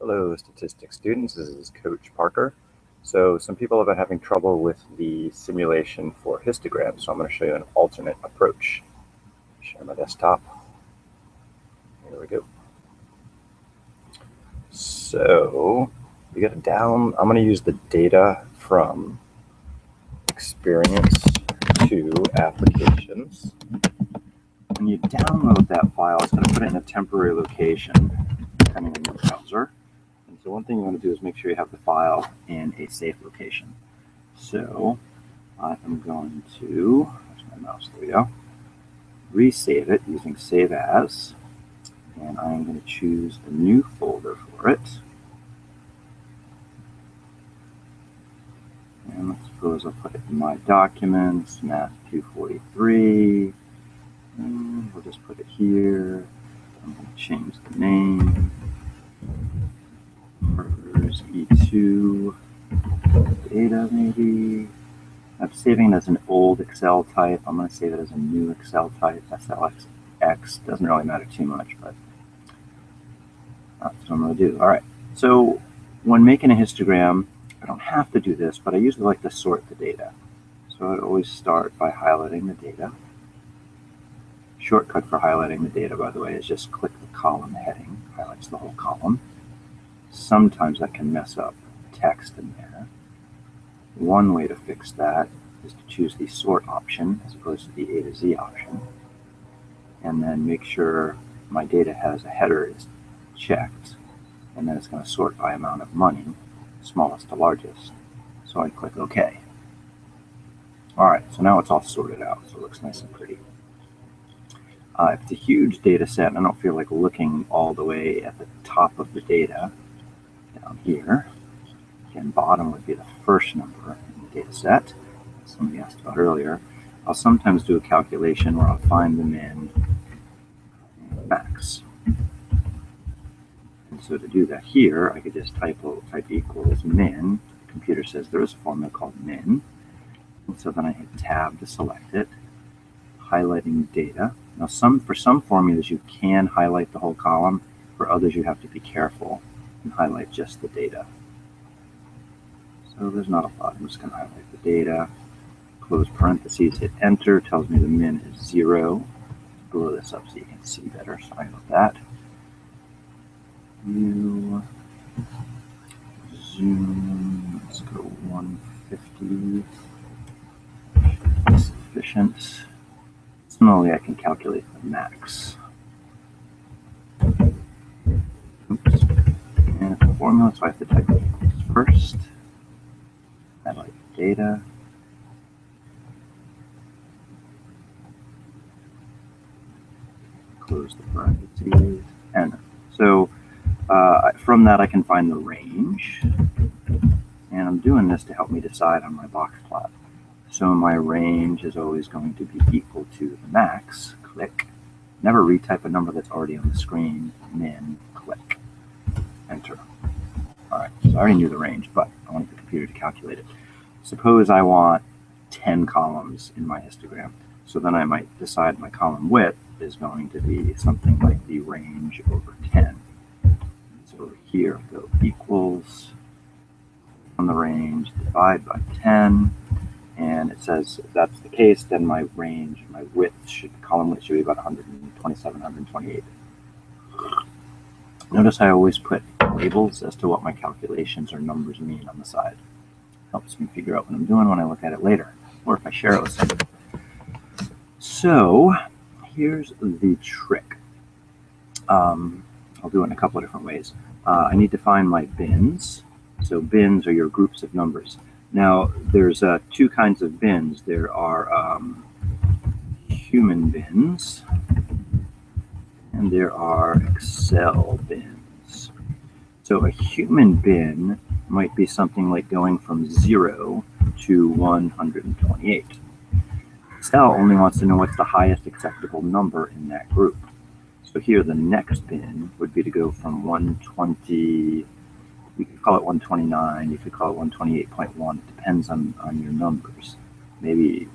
Hello, statistics students. This is Coach Parker. So some people have been having trouble with the simulation for histograms, so I'm going to show you an alternate approach. Share my desktop. Here we go. So you got I'm going to use the data from experience to applications. When you download that file, it's going to put it in a temporary location, depending on your browser. And so one thing you want to do is make sure you have the file in a safe location. So I am going to, where's my mouse, there we go, resave it using Save As. And I'm going to choose a new folder for it. And let's suppose I'll put it in my documents, Math 243. And we'll just put it here. I'm going to change the name. Workers E2 data maybe. I'm saving it as an old Excel type. I'm going to save it as a new Excel type. SLX doesn't really matter too much, but that's what I'm going to do. All right. So when making a histogram, I don't have to do this, but I usually like to sort the data. So I'd always start by highlighting the data. Shortcut for highlighting the data, by the way, is just click the column heading, highlights the whole column. Sometimes that can mess up text in there. One way to fix that is to choose the sort option as opposed to the A to Z option. And then make sure my data has a header is checked. And then it's going to sort by amount of money, smallest to largest. So I click OK. All right, so now it's all sorted out, so it looks nice and pretty. If it's a huge data set and I don't feel like looking all the way at the top of the data, down here, again, bottom would be the first number in the data set, somebody asked about earlier. I'll sometimes do a calculation where I'll find the min and max. And so to do that here, I could just type equals min. The computer says there is a formula called min. And so then I hit tab to select it, highlighting data. Now for some formulas you can highlight the whole column. For others you have to be careful and highlight just the data. So there's not a lot. I'm just going to highlight the data, close parentheses, hit enter, tells me the min is 0. Blow this up so you can see better. Sorry about that. Zoom, let's go 150. Sufficient. Similarly, I can calculate the max. Oops. And the formula, so I have to type it first. Highlight the data. Close the parentheses. Enter. So from that, I can find the range. And I'm doing this to help me decide on my box plot. So my range is always going to be equal to the max. Click. Never retype a number that's already on the screen. Min. Click. Enter. All right, so I already knew the range, but I wanted the computer to calculate it. Suppose I want 10 columns in my histogram. So then I might decide my column width is going to be something like the range over 10. So here, go equals on the range, divide by 10. And it says if that's the case, then my range, my width column width should be about 127, 128. Notice I always put labels as to what my calculations or numbers mean on the side. Helps me figure out what I'm doing when I look at it later, or if I share it with somebody. So here's the trick. I'll do it in a couple of different ways. I need to find my bins. So bins are your groups of numbers. Now, there's two kinds of bins. There are human bins, and there are Excel bins. So a human bin might be something like going from 0 to 128. Excel only wants to know what's the highest acceptable number in that group. So here, the next bin would be to go from 120. You could call it 129, you could call it 128.1. It depends on your numbers. Maybe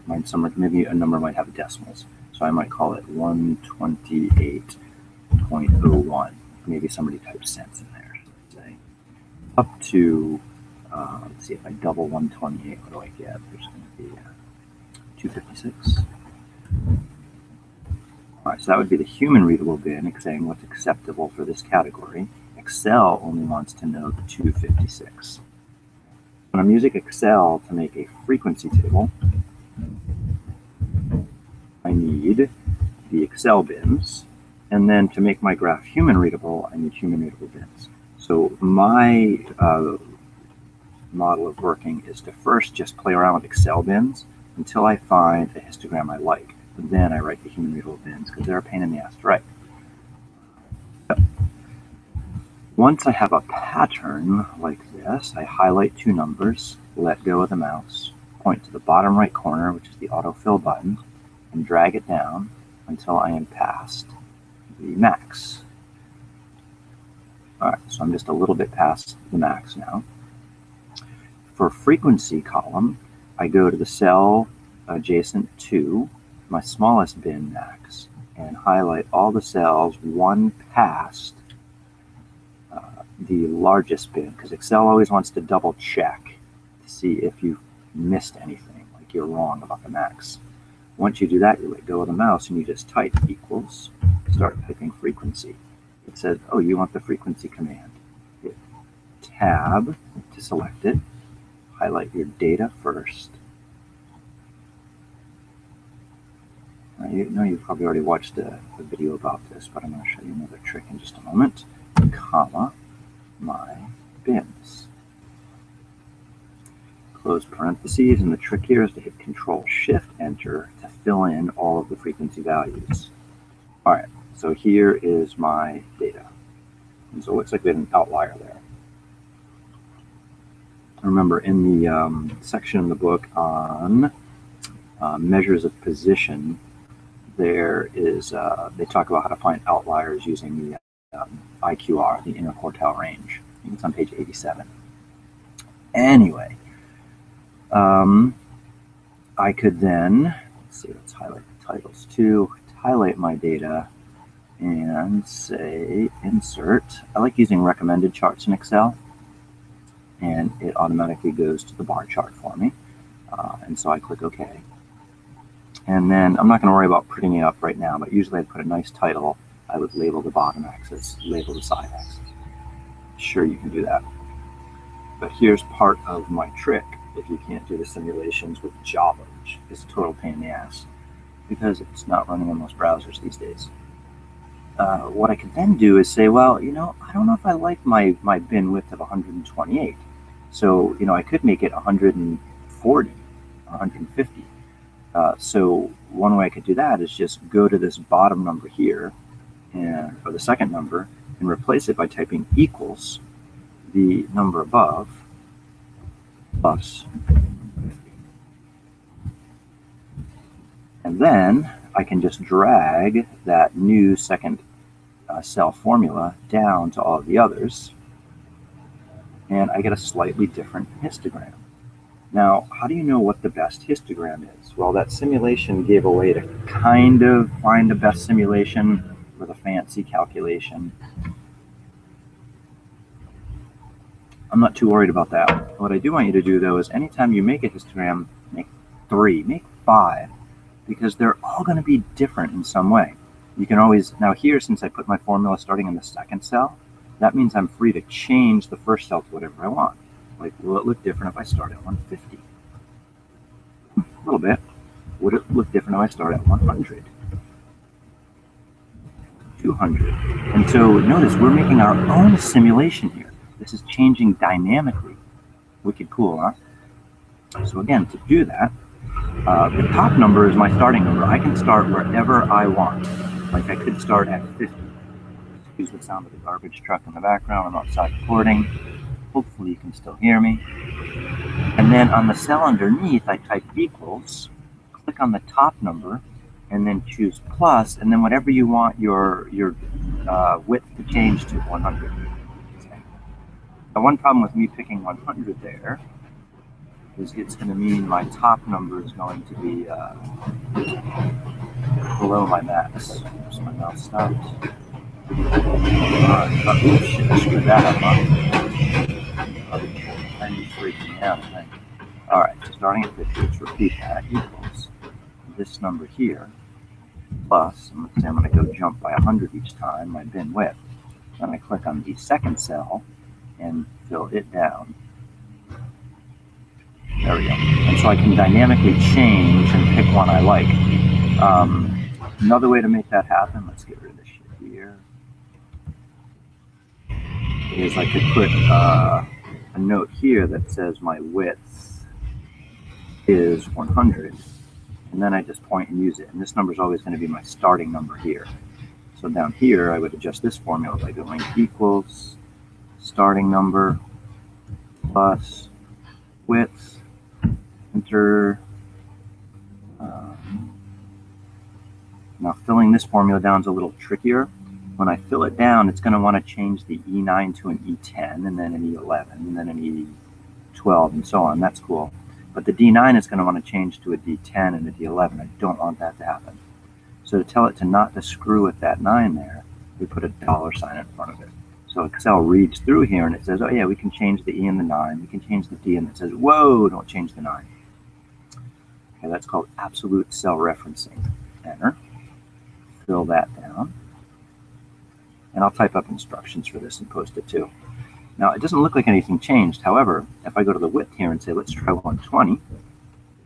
maybe a number might have decimals. So I might call it 128.01. Maybe somebody typed cents in there. up to, let's see, if I double 128, what do I get? There's going to be 256. All right, so that would be the human readable bin saying what's acceptable for this category. Excel only wants to know the 256. When I'm using Excel to make a frequency table, I need the Excel bins, and then to make my graph human readable, I need human readable bins. So my model of working is to first just play around with Excel bins until I find a histogram I like. And then I write the human readable bins because they're a pain in the ass to write. So, once I have a pattern like this, I highlight two numbers, let go of the mouse, point to the bottom right corner, which is the autofill button, and drag it down until I am past the max. All right, so I'm just a little bit past the max now. For frequency column, I go to the cell adjacent to my smallest bin max and highlight all the cells one past the largest bin, because Excel always wants to double check to see if you missed anything, like you're wrong about the max. Once you do that, you let go of the mouse and you just type equals, start typing frequency. It says, oh, you want the frequency command. Hit tab to select it, highlight your data first. Now, you know you've probably already watched a video about this, but I'm going to show you another trick in just a moment, comma, my bins. Close parentheses, and the trick here is to hit Control-Shift-Enter to fill in all of the frequency values. All right, so here is my data. And so it looks like we had an outlier there. Remember, in the section in the book on measures of position, there is, they talk about how to find outliers using the IQR, the interquartile range. I think it's on page 87. Anyway, I could then, let's see, let's highlight the titles too, highlight my data and say insert. I like using recommended charts in Excel, and it automatically goes to the bar chart for me. And so I click OK. And then I'm not going to worry about putting it up right now, but usually I'd put a nice title. I would label the bottom axis, label the side axis. Sure, you can do that. But here's part of my trick if you can't do the simulations with Java, which is a total pain in the ass because it's not running on most browsers these days. What I can then do is say, well, you know, I don't know if I like my bin width of 128. So, you know, I could make it 140 or 150. So one way I could do that is just go to this bottom number here, or the second number, and replace it by typing equals the number above plus 50. And then I can just drag that new second cell formula down to all of the others, and I get a slightly different histogram. Now, how do you know what the best histogram is? Well, that simulation gave a way to kind of find the best simulation with a fancy calculation. I'm not too worried about that. What I do want you to do, though, is anytime you make a histogram, make 3, make 5, because they're all going to be different in some way. You can always, now here, since I put my formula starting in the second cell, that means I'm free to change the first cell to whatever I want. Like, will it look different if I start at 150? A little bit. Would it look different if I start at 100? 200. And so notice we're making our own simulation here. This is changing dynamically. Wicked cool, huh? So again, to do that, the top number is my starting number. I can start wherever I want. Like I could start at 50. Excuse the sound of the garbage truck in the background. I'm outside recording. Hopefully you can still hear me. And then on the cell underneath, I type equals, click on the top number, and then choose plus, and then whatever you want your width to change to 100. Okay. Now, one problem with me picking 100 there is it's going to mean my top number is going to be below my max. So my mouse stopped. Alright, oops, shit, I screwed that up, huh? down, I think. All right, so starting at 50, let's repeat that, equals this number here, plus, and let's say I'm going to go jump by 100 each time, my bin width. Then I click on the second cell and fill it down. There we go. And so I can dynamically change and pick one I like. Another way to make that happen, let's get rid of this shit here, is I could put a note here that says my width is 100, and then I just point and use it. And this number is always going to be my starting number here. So down here, I would adjust this formula by going equals starting number plus width, enter. Now filling this formula down is a little trickier. When I fill it down, it's going to want to change the E9 to an E10, and then an E11, and then an E12, and so on. That's cool. But the D9 is going to want to change to a D10 and a D11. I don't want that to happen. So to tell it to not to screw with that 9 there, we put a $sign in front of it. So Excel reads through here and it says, oh yeah, we can change the E and the 9. We can change the D, and it says, whoa, don't change the 9. Okay, that's called absolute cell referencing. Enter. Fill that down. And I'll type up instructions for this and post it too. Now, it doesn't look like anything changed. However, if I go to the width here and say, let's try 120, it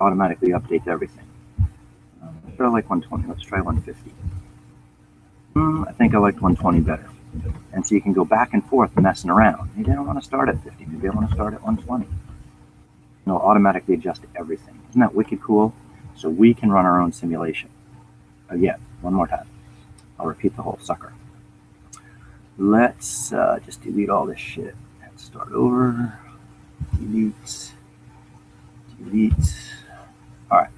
automatically updates everything. I like 120. Let's try 150. I think I liked 120 better. And so you can go back and forth messing around. Maybe I don't want to start at 50. Maybe I want to start at 120. It'll automatically adjust everything. Isn't that wicked cool? So we can run our own simulation. Again, one more time. I'll repeat the whole sucker. Let's just delete all this shit and start over. Delete. Delete. All right.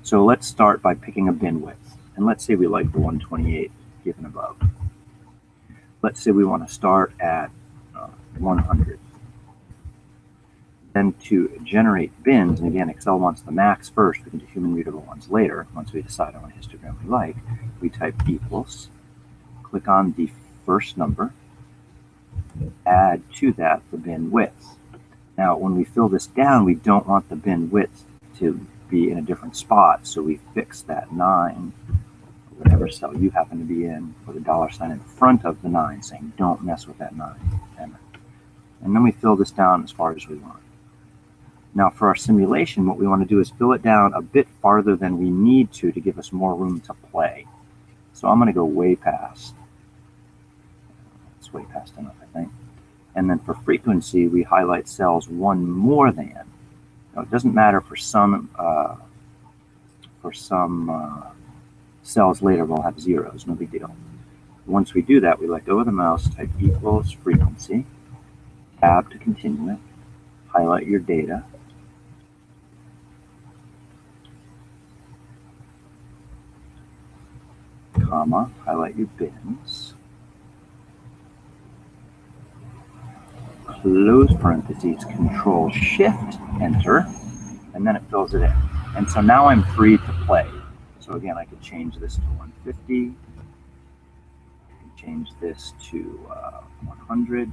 So let's start by picking a bin width. And let's say we like the 128 given above. Let's say we want to start at 100. Then to generate bins, and again, Excel wants the max first. We can do human readable ones later. Once we decide on what histogram we like, we type equals, click on the first number, add to that the bin width. Now, when we fill this down, we don't want the bin width to be in a different spot, so we fix that 9, whatever cell you happen to be in, with a $sign in front of the 9, saying don't mess with that 9. Enter. And then we fill this down as far as we want. Now for our simulation, what we want to do is fill it down a bit farther than we need to give us more room to play. So I'm going to go way past. It's way past enough, I think. And then for frequency, we highlight cells 1 more than. Now it doesn't matter for some cells later we'll have zeros, no big deal. Once we do that, we let go of the mouse, type equals frequency, tab to continue it, highlight your data, comma, highlight your bins, close parentheses, Control Shift, Enter, and then it fills it in. And so now I'm free to play. So again, I could change this to 150, I can change this to 100,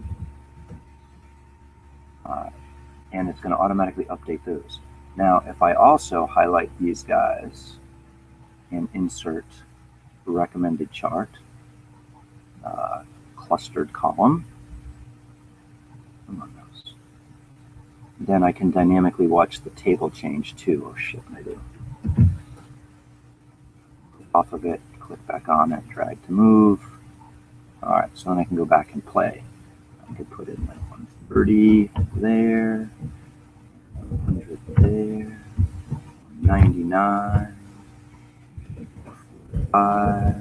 and it's going to automatically update those. Now, if I also highlight these guys and insert recommended chart, clustered column, then I can dynamically watch the table change too. Oh shit, I do. Off of it, click back on it, drag to move. All right, so then I can go back and play. I could put in like 130 there, 100 there, 99, 5,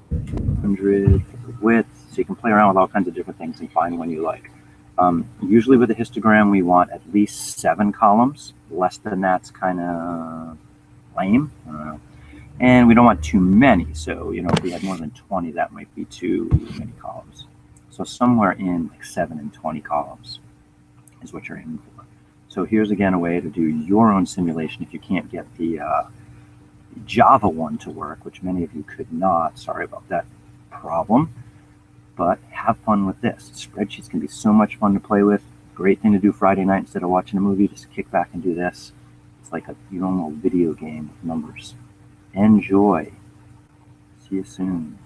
100 width. So you can play around with all kinds of different things and find one you like. Usually with a histogram, we want at least 7 columns. Less than that's kind of lame. And we don't want too many. So, you know, if we had more than 20, that might be too many columns. So somewhere in like 7 and 20 columns is what you're aiming for. So here's again a way to do your own simulation if you can't get the Java one to work, which many of you could not. Sorry about that problem. But have fun with this. Spreadsheets can be so much fun to play with. Great thing to do Friday night instead of watching a movie. Just kick back and do this. It's like your own little video game with numbers. Enjoy. See you soon.